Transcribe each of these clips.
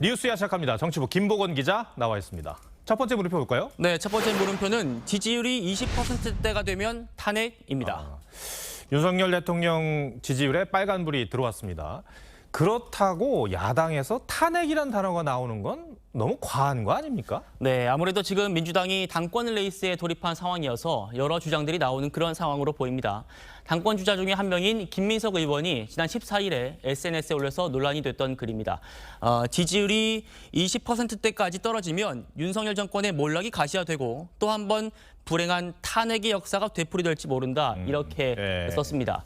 뉴스야 시작합니다. 정치부 김보건 기자 나와 있습니다. 첫 번째 물음표 볼까요? 네, 첫 번째 물음표는 지지율이 20%대가 되면 탄핵입니다. 윤석열 대통령 지지율에 빨간불이 들어왔습니다. 그렇다고 야당에서 탄핵이란 단어가 나오는 건 너무 과한 거 아닙니까? 네, 아무래도 지금 민주당이 당권 레이스에 돌입한 상황이어서 여러 주장들이 나오는 그런 상황으로 보입니다. 당권 주자 중에 한 명인 김민석 의원이 지난 14일에 SNS에 올려서 논란이 됐던 글입니다. 지지율이 20%대까지 떨어지면 윤석열 정권의 몰락이 가시화되고 또 한 번 불행한 탄핵의 역사가 되풀이될지 모른다, 이렇게 썼습니다.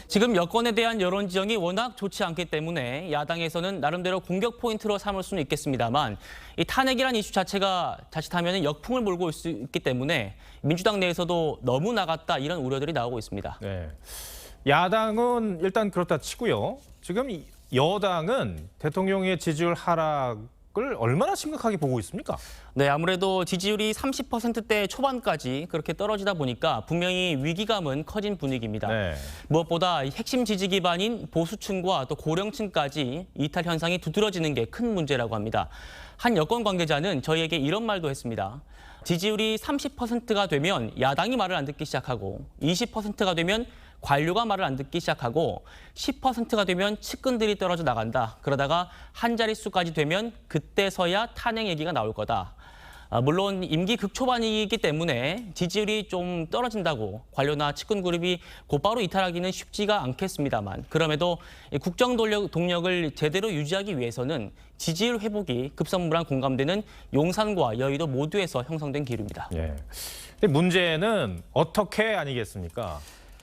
지금 여권에 대한 여론 지형이 워낙 좋지 않기 때문에 야당에서는 나름대로 공격 포인트로 삼을 수는 있겠습니다만 이 탄핵이란 이슈 자체가 자칫하면 역풍을 몰고 올 수 있기 때문에 민주당 내에서도 너무 나갔다, 이런 우려들이 나오고 있습니다. 네. 야당은 일단 그렇다 치고요. 지금 여당은 대통령의 지지율 하락을 얼마나 심각하게 보고 있습니까? 네, 아무래도 지지율이 30%대 초반까지 그렇게 떨어지다 보니까 분명히 위기감은 커진 분위기입니다. 네. 무엇보다 핵심 지지 기반인 보수층과 또 고령층까지 이탈 현상이 두드러지는 게 큰 문제라고 합니다. 한 여권 관계자는 저희에게 이런 말도 했습니다. 지지율이 30%가 되면 야당이 말을 안 듣기 시작하고 20%가 되면 관료가 말을 안 듣기 시작하고 10%가 되면 측근들이 떨어져 나간다. 그러다가 한 자릿수까지 되면 그때서야 탄핵 얘기가 나올 거다. 물론 임기 극초반이기 때문에 지지율이 좀 떨어진다고 관료나 측근 그룹이 곧바로 이탈하기는 쉽지가 않겠습니다만, 그럼에도 국정 동력을 제대로 유지하기 위해서는 지지율 회복이 급선무란 공감되는 용산과 여의도 모두에서 형성된 기류입니다. 예. 근데 문제는 어떻게 아니겠습니까?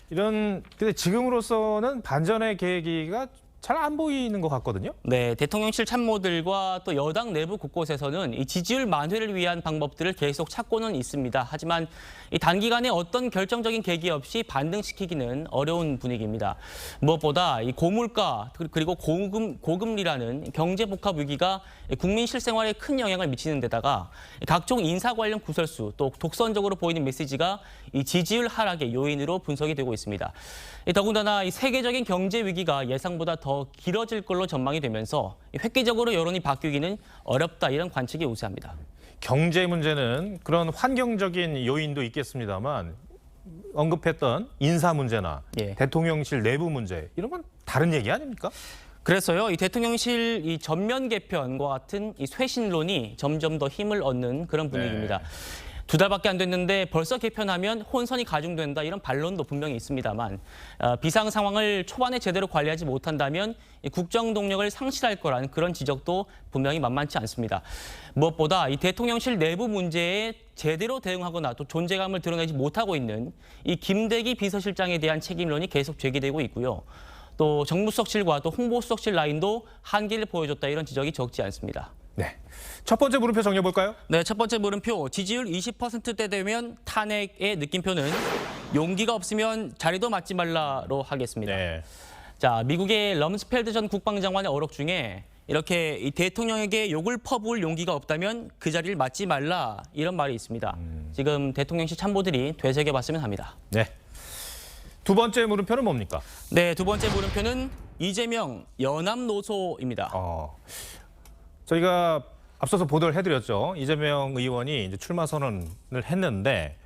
근데 지금으로서는 반전의 계기가 잘 안 보이는 것 같거든요. 네, 대통령실 참모들과 또 여당 내부 곳곳에서는 이 지지율 만회를 위한 방법들을 계속 찾고는 있습니다. 하지만 이 단기간에 어떤 결정적인 계기 없이 반등시키기는 어려운 분위기입니다. 무엇보다 이 고물가 그리고 고금리라는 경제 복합 위기가 국민 실생활에 큰 영향을 미치는 데다가 각종 인사 관련 구설수 또 독선적으로 보이는 메시지가 이 지지율 하락의 요인으로 분석이 되고 있습니다. 더군다나 이 세계적인 경제 위기가 예상보다 더 길어질 걸로 전망이 되면서 획기적으로 여론이 바뀌기는 어렵다, 이런 관측이 우세합니다. 경제 문제는 그런 환경적인 요인도 있겠습니다만 언급했던 인사 문제나 대통령실 내부 문제, 이런 건 다른 얘기 아닙니까? 그래서요, 이 대통령실 이 전면 개편과 같은 이 쇄신론이 점점 더 힘을 얻는 그런 분위기입니다. 네. 2달밖에 안 됐는데 벌써 개편하면 혼선이 가중된다, 이런 반론도 분명히 있습니다만 비상 상황을 초반에 제대로 관리하지 못한다면 국정 동력을 상실할 거라는 그런 지적도 분명히 만만치 않습니다. 무엇보다 이 대통령실 내부 문제에 제대로 대응하거나 또 존재감을 드러내지 못하고 있는 이 김대기 비서실장에 대한 책임론이 계속 제기되고 있고요. 또 정무수석실과 또 홍보수석실 라인도 한계를 보여줬다, 이런 지적이 적지 않습니다. 네. 첫 번째 물음표 정리해볼까요? 네, 첫 번째 물음표, 지지율 20%대 되면 탄핵의 느낌표는 용기가 없으면 자리도 맡지 말라로 하겠습니다. 네. 자, 미국의 럼스펠드 전 국방장관의 어록 중에 이렇게 이 대통령에게 욕을 퍼부을 용기가 없다면 그 자리를 맡지 말라, 이런 말이 있습니다. 지금 대통령실 참모들이 되새겨봤으면 합니다. 네. 두 번째 물음표는 뭡니까? 네, 두 번째 물음표는 이재명 연합노소입니다. 저희가 앞서서 보도를 해드렸죠. 이재명 의원이 이제 출마 선언을 했는데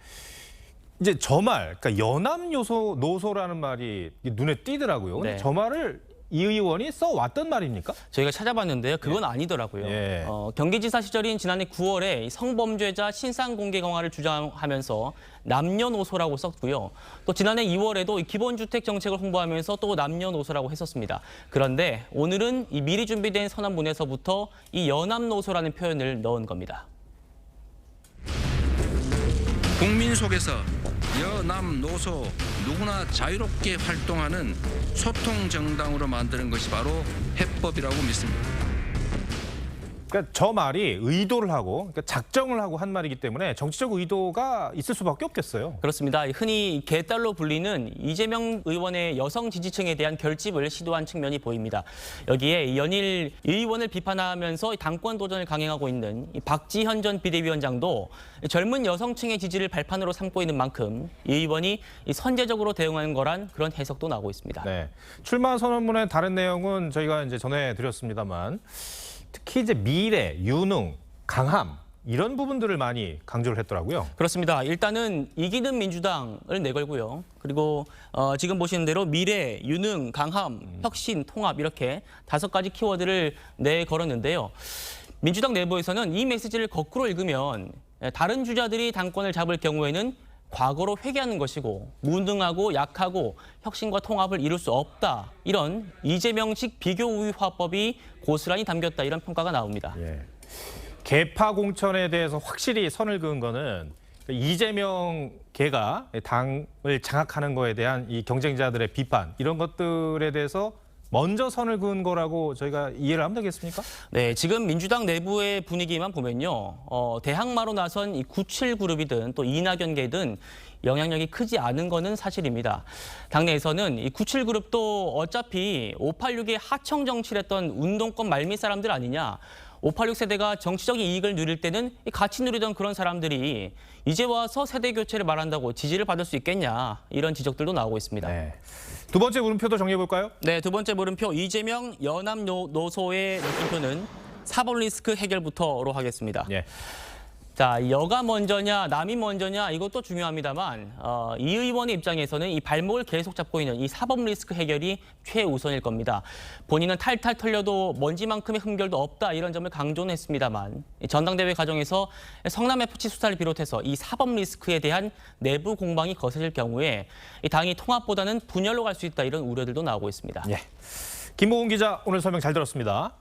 이제 저 말, 그러니까 연합노소라는 말이 눈에 띄더라고요. 근데 네. 저 말을 이 의원이 써왔던 말입니까? 저희가 찾아봤는데요, 그건 아니더라고요. 예. 경기지사 시절인 지난해 9월에 성범죄자 신상 공개 강화를 주장하면서 남녀노소라고 썼고요. 또 지난해 2월에도 이 기본주택 정책을 홍보하면서 또 남녀노소라고 했었습니다. 그런데 오늘은 이 미리 준비된 선언문에서부터 이 연합노소라는 표현을 넣은 겁니다. 국민 속에서 여남노소 누구나 자유롭게 활동하는 소통 정당으로 만드는 것이 바로 해법이라고 믿습니다. 그러니까 저 말이 의도를 하고 그러니까 작정을 하고 한 말이기 때문에 정치적 의도가 있을 수밖에 없겠어요. 그렇습니다. 흔히 개딸로 불리는 이재명 의원의 여성 지지층에 대한 결집을 시도한 측면이 보입니다. 여기에 연일 의원을 비판하면서 당권 도전을 강행하고 있는 이 박지현 전 비대위원장도 젊은 여성층의 지지를 발판으로 삼고 있는 만큼 이 의원이 선제적으로 대응하는 거란 그런 해석도 나오고 있습니다. 네. 출마 선언문의 다른 내용은 저희가 이제 전해드렸습니다만 특히 이제 미래, 유능, 강함 이런 부분들을 많이 강조를 했더라고요. 그렇습니다. 일단은 이기는 민주당을 내걸고요. 그리고 지금 보시는 대로 미래, 유능, 강함, 혁신, 통합 이렇게 5가지 키워드를 내걸었는데요. 민주당 내부에서는 이 메시지를 거꾸로 읽으면 다른 주자들이 당권을 잡을 경우에는 과거로 회귀하는 것이고 무능하고 약하고 혁신과 통합을 이룰 수 없다. 이런 이재명식 비교 우위 화법이 고스란히 담겼다. 이런 평가가 나옵니다. 예. 개파 공천에 대해서 확실히 선을 그은 거는 이재명 개가 당을 장악하는 거에 대한 이 경쟁자들의 비판 이런 것들에 대해서 먼저 선을 그은 거라고 저희가 이해를 하면 되겠습니까? 네, 지금 민주당 내부의 분위기만 보면요. 대항마로 나선 이 97그룹이든 또 이낙연계든 영향력이 크지 않은 거는 사실입니다. 당내에서는 이 97그룹도 어차피 586의 하청 정치를 했던 운동권 말미 사람들 아니냐. 586 세대가 정치적인 이익을 누릴 때는 같이 누리던 그런 사람들이 이제 와서 세대 교체를 말한다고 지지를 받을 수 있겠냐. 이런 지적들도 나오고 있습니다. 네. 두 번째 물음표도 정리해 볼까요? 네, 두 번째 물음표 이재명 연합노소의 느낌표는 사법 리스크 해결부터로 하겠습니다. 예. 자, 여가 먼저냐, 남이 먼저냐 이것도 중요합니다만 이 의원의 입장에서는 이 발목을 계속 잡고 있는 이 사법 리스크 해결이 최우선일 겁니다. 본인은 탈탈 털려도 먼지만큼의 흠결도 없다 이런 점을 강조는 했습니다만 전당대회 과정에서 성남 FC 수사를 비롯해서 이 사법 리스크에 대한 내부 공방이 거세질 경우에 이 당이 통합보다는 분열로 갈 수 있다 이런 우려들도 나오고 있습니다. 예. 김모훈 기자 오늘 설명 잘 들었습니다.